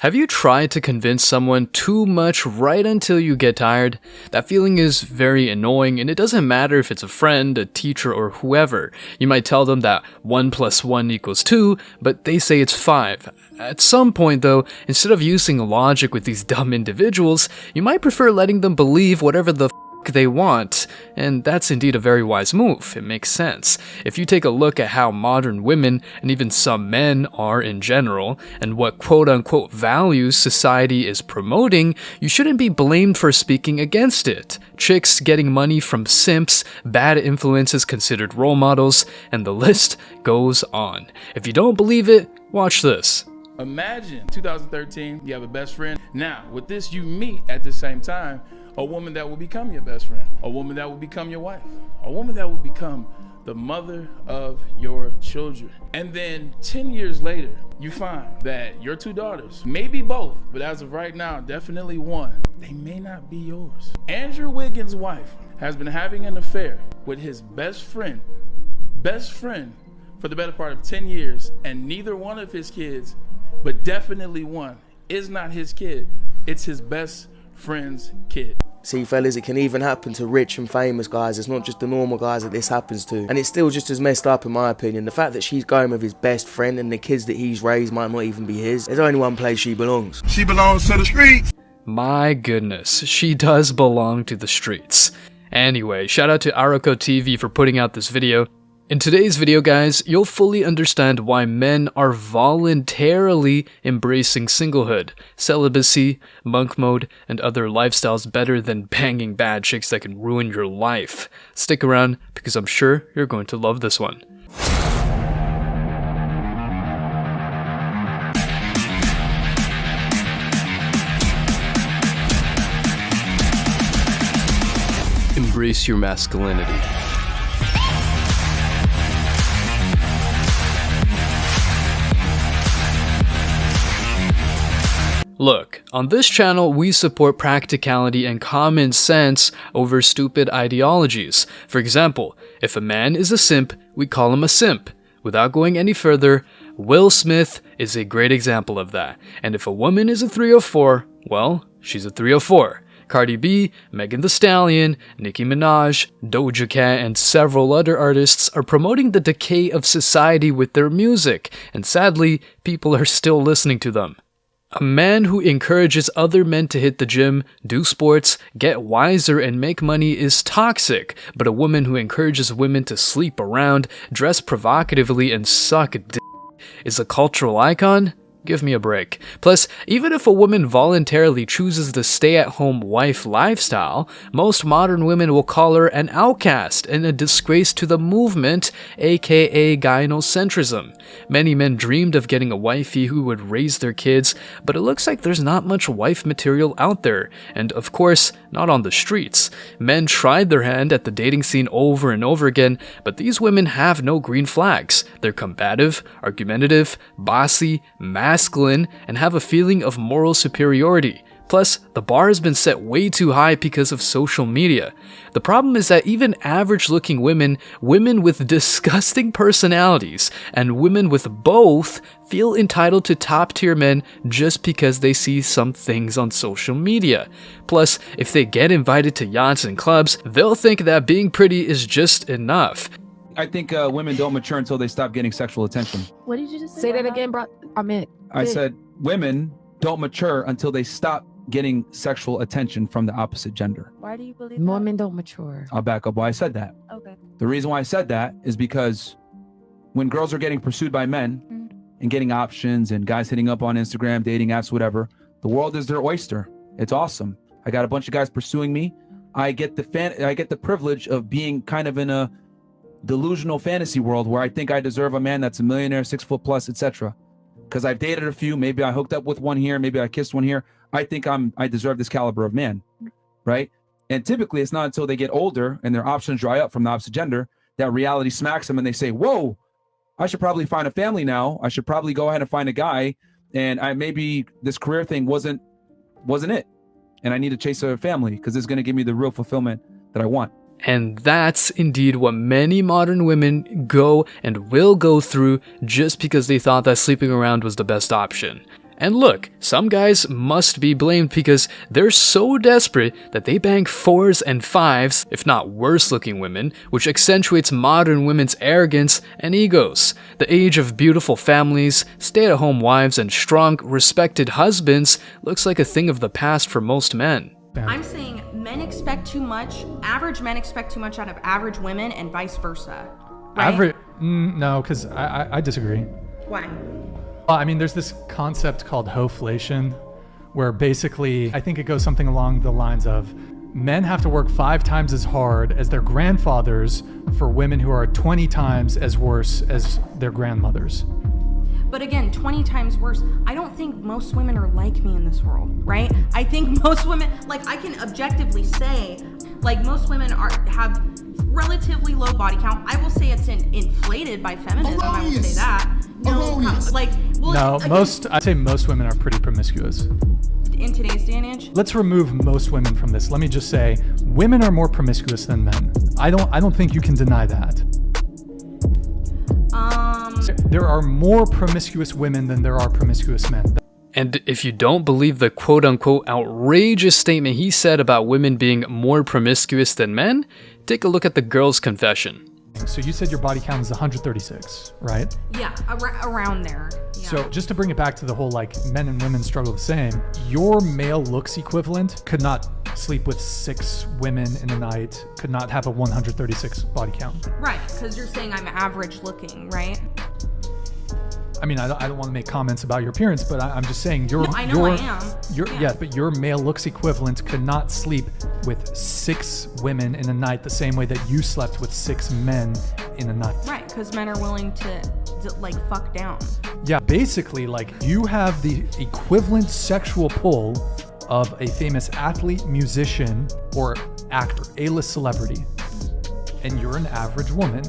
Have you tried to convince someone too much right until you get tired? That feeling is very annoying, and it doesn't matter if it's a friend, a teacher, or whoever. You might tell them that 1 + 1 = 2, but they say it's 5. At some point though, instead of using logic with these dumb individuals, you might prefer letting them believe whatever the they want, and that's indeed a very wise move. It makes sense. If you take a look at how modern women, and even some men are in general, and what quote-unquote values society is promoting, you shouldn't be blamed for speaking against it. Chicks getting money from simps, bad influences considered role models, and the list goes on. If you don't believe it, watch this. Imagine 2013, you have a best friend. Now, with this, you meet at the same time a woman that will become your best friend, a woman that will become your wife, a woman that will become the mother of your children. And then 10 years later, you find that your 2 daughters, maybe both, but as of right now, definitely one, they may not be yours. Andrew Wiggins' wife has been having an affair with his best friend for the better part of 10 years, and neither one of his kids, but definitely one, is not his kid. It's his best friend's kid. See, fellas, it can even happen to rich and famous guys. It's not just the normal guys that this happens to. And it's still just as messed up in my opinion. The fact that she's going with his best friend and the kids that he's raised might not even be his. There's only one place she belongs. She belongs to the streets. My goodness, she does belong to the streets. Anyway, shout out to Aroko TV for putting out this video. In today's video, guys, you'll fully understand why men are voluntarily embracing singlehood, celibacy, monk mode, and other lifestyles better than banging bad chicks that can ruin your life. Stick around, because I'm sure you're going to love this one. Embrace your masculinity. Look, on this channel we support practicality and common sense over stupid ideologies. For example, if a man is a simp, we call him a simp. Without going any further, Will Smith is a great example of that. And if a woman is a 304, well, she's a 304. Cardi B, Megan Thee Stallion, Nicki Minaj, Doja Cat, and several other artists are promoting the decay of society with their music, and sadly, people are still listening to them. A man who encourages other men to hit the gym, do sports, get wiser, and make money is toxic, but a woman who encourages women to sleep around, dress provocatively, and suck dick is a cultural icon? Give me a break. Plus, even if a woman voluntarily chooses the stay-at-home wife lifestyle, most modern women will call her an outcast and a disgrace to the movement, aka gynocentrism. Many men dreamed of getting a wifey who would raise their kids, but it looks like there's not much wife material out there, and of course, not on the streets. Men tried their hand at the dating scene over and over again, but these women have no green flags. They're combative, argumentative, bossy, masculine, and have a feeling of moral superiority. Plus, the bar has been set way too high because of social media. The problem is that even average-looking women, women with disgusting personalities, and women with both feel entitled to top-tier men just because they see some things on social media. Plus, if they get invited to yachts and clubs, they'll think that being pretty is just enough. I think women don't mature until they stop getting sexual attention. What did you just say? Say that again, bro. I said women don't mature until they stop getting sexual attention from the opposite gender. Why do you believe Women don't mature. I'll back up why I said that. Okay. The reason why I said that is because when girls are getting pursued by men and getting options and guys hitting up on Instagram, dating apps, whatever, the world is their oyster. It's awesome. I got a bunch of guys pursuing me. I get the privilege of being kind of in a delusional fantasy world where I think I deserve a man that's a millionaire, 6 foot plus, etc. Because I've dated a few, maybe I hooked up with one here, maybe I kissed one here. I think I deserve this caliber of man, right? And typically it's not until they get older and their options dry up from the opposite gender that reality smacks them and they say, whoa, I should probably find a family now. I should probably go ahead and find a guy, and maybe this career thing wasn't it. And I need to chase a family because it's going to give me the real fulfillment that I want. And that's indeed what many modern women go and will go through just because they thought that sleeping around was the best option. And look, some guys must be blamed because they're so desperate that they bang 4s and 5s, if not worse looking women, which accentuates modern women's arrogance and egos. The age of beautiful families, stay-at-home wives, and strong, respected husbands looks like a thing of the past for most men. I'm saying men expect too much, average men expect too much out of average women and vice versa. Right? No, because I disagree. Why? I mean, there's this concept called hoflation, where basically, I think it goes something along the lines of men have to work 5 times as hard as their grandfathers for women who are 20 times as worse as their grandmothers. But again, 20 times worse. I don't think most women are like me in this world, right? I think most women, like I can objectively say, like most women have relatively low body count. I will say it's inflated by feminism. I will say that. No, I'd say most women are pretty promiscuous. In today's day and age? Let's remove most women from this. Let me just say, women are more promiscuous than men. I don't think you can deny that. There are more promiscuous women than there are promiscuous men. And if you don't believe the quote-unquote outrageous statement he said about women being more promiscuous than men, take a look at the girl's confession. So you said your body count is 136, right? Yeah, around there. Yeah. So just to bring it back to the whole like men and women struggle the same, your male looks equivalent could not sleep with 6 women in a night, could not have a 136 body count. Right, because you're saying I'm average looking, right? I mean, I don't want to make comments about your appearance, but I'm just saying I am. But your male looks equivalent could not sleep with 6 women in a night the same way that you slept with 6 men in a night. Right, because men are willing to like fuck down. Yeah, basically, like you have the equivalent sexual pull of a famous athlete, musician, or actor, A-list celebrity, and you're an average woman.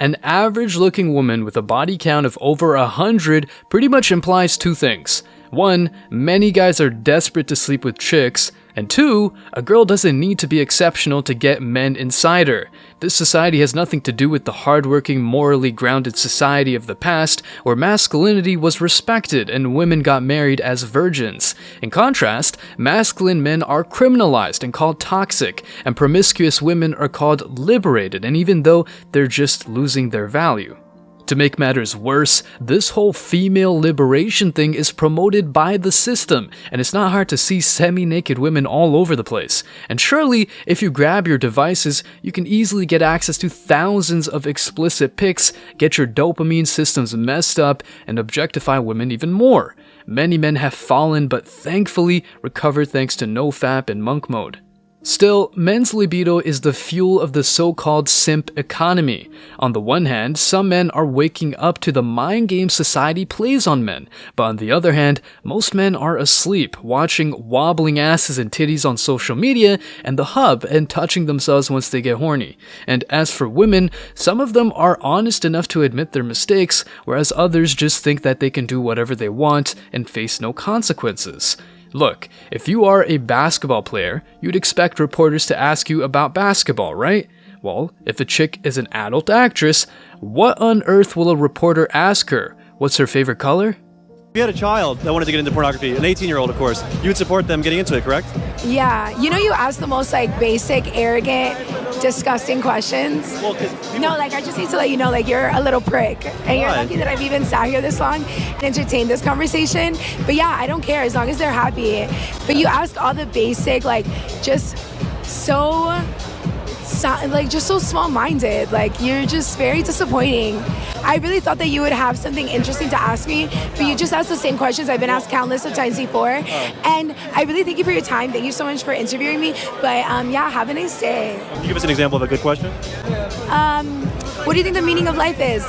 An average-looking woman with a body count of over 100 pretty much implies 2 things. 1, many guys are desperate to sleep with chicks, and 2, a girl doesn't need to be exceptional to get men inside her. This society has nothing to do with the hardworking, morally grounded society of the past, where masculinity was respected and women got married as virgins. In contrast, masculine men are criminalized and called toxic, and promiscuous women are called liberated, and even though they're just losing their value. To make matters worse, this whole female liberation thing is promoted by the system, and it's not hard to see semi-naked women all over the place. And surely, if you grab your devices, you can easily get access to thousands of explicit pics, get your dopamine systems messed up, and objectify women even more. Many men have fallen, but thankfully recovered thanks to NoFap and monk mode. Still, men's libido is the fuel of the so-called simp economy. On the one hand, some men are waking up to the mind game society plays on men, but on the other hand, most men are asleep, watching wobbling asses and titties on social media and the hub and touching themselves once they get horny. And as for women, some of them are honest enough to admit their mistakes, whereas others just think that they can do whatever they want and face no consequences. Look, if you are a basketball player, you'd expect reporters to ask you about basketball, right? Well, if a chick is an adult actress, what on earth will a reporter ask her? What's her favorite color? If you had a child that wanted to get into pornography, an 18-year-old, of course, you would support them getting into it, correct? Yeah. You know, you ask the most, like, basic, arrogant, disgusting questions. Well, No, like, I just need to let you know, like, you're a little prick. And you're Why? lucky that I've even sat here this long and entertained this conversation. But yeah, I don't care as long as they're happy. But you ask all the basic, like, just so small-minded. Like, you're just very disappointing. I really thought that you would have something interesting to ask me, but you just asked the same questions I've been asked countless of times before. And I really thank you for your time. Thank you so much for interviewing me. But yeah, have a nice day. Can you give us an example of a good question? What do you think the meaning of life is?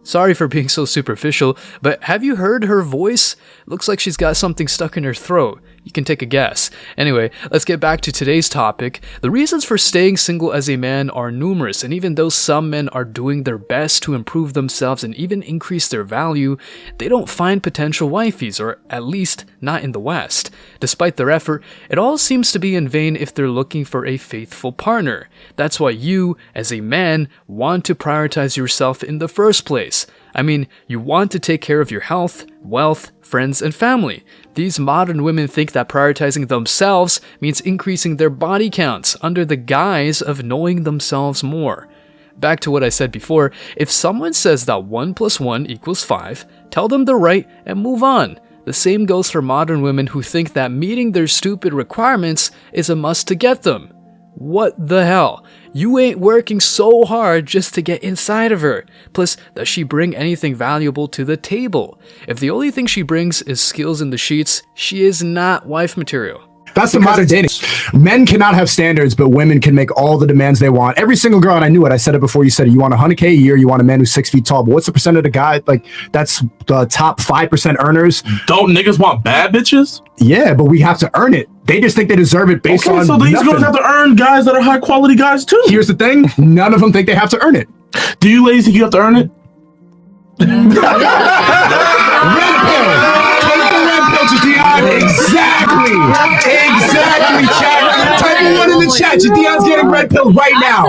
Sorry for being so superficial, but have you heard her voice? Looks like she's got something stuck in her throat. You can take a guess. Anyway, let's get back to today's topic. The reasons for staying single as a man are numerous, and even though some men are doing their best to improve themselves and even increase their value, they don't find potential wifeys, or at least not in the West. Despite their effort, it all seems to be in vain if they're looking for a faithful partner. That's why you, as a man, want to prioritize yourself in the first place. guys. I mean, you want to take care of your health, wealth, friends, and family. These modern women think that prioritizing themselves means increasing their body counts under the guise of knowing themselves more. Back to what I said before, if someone says that 1 + 1 = 5, tell them they're right and move on. The same goes for modern women who think that meeting their stupid requirements is a must to get them. What the hell? You ain't working so hard just to get inside of her. Plus, does she bring anything valuable to the table? If the only thing she brings is skills in the sheets, she is not wife material. That's the modern dating. Men cannot have standards, but women can make all the demands they want. Every single girl, and I knew it, I said it before you said it, you want 100K a year, you want a man who's 6 feet tall, but what's the percent of the guy? Like, that's the top 5% earners. Don't niggas want bad bitches? Yeah, but we have to earn it. They just think they deserve it based on so these nothing. girls have to earn guys that are high quality guys too. Here's the thing, none of them think they have to earn it. Do you ladies think you have to earn it? Red pill. Take the red pill, Jadian. Exactly, chat. Type 1 in the chat. Jadian's getting red pill right now.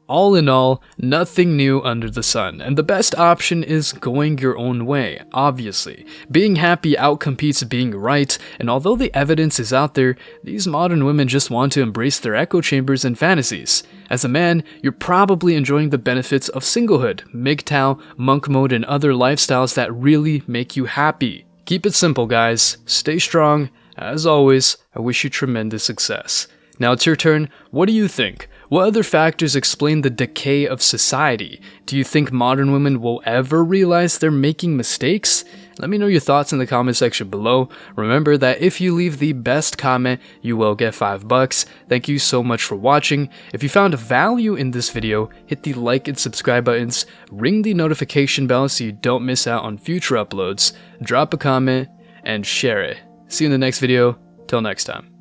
All in all, nothing new under the sun, and the best option is going your own way, obviously. Being happy outcompetes being right, and although the evidence is out there, these modern women just want to embrace their echo chambers and fantasies. As a man, you're probably enjoying the benefits of singlehood, MGTOW, monk mode, and other lifestyles that really make you happy. Keep it simple, guys. Stay strong. As always, I wish you tremendous success. Now it's your turn. What do you think? What other factors explain the decay of society? Do you think modern women will ever realize they're making mistakes? Let me know your thoughts in the comment section below. Remember that if you leave the best comment, you will get $5. Thank you so much for watching. If you found value in this video, hit the like and subscribe buttons, ring the notification bell so you don't miss out on future uploads, drop a comment, and share it. See you in the next video. Till next time.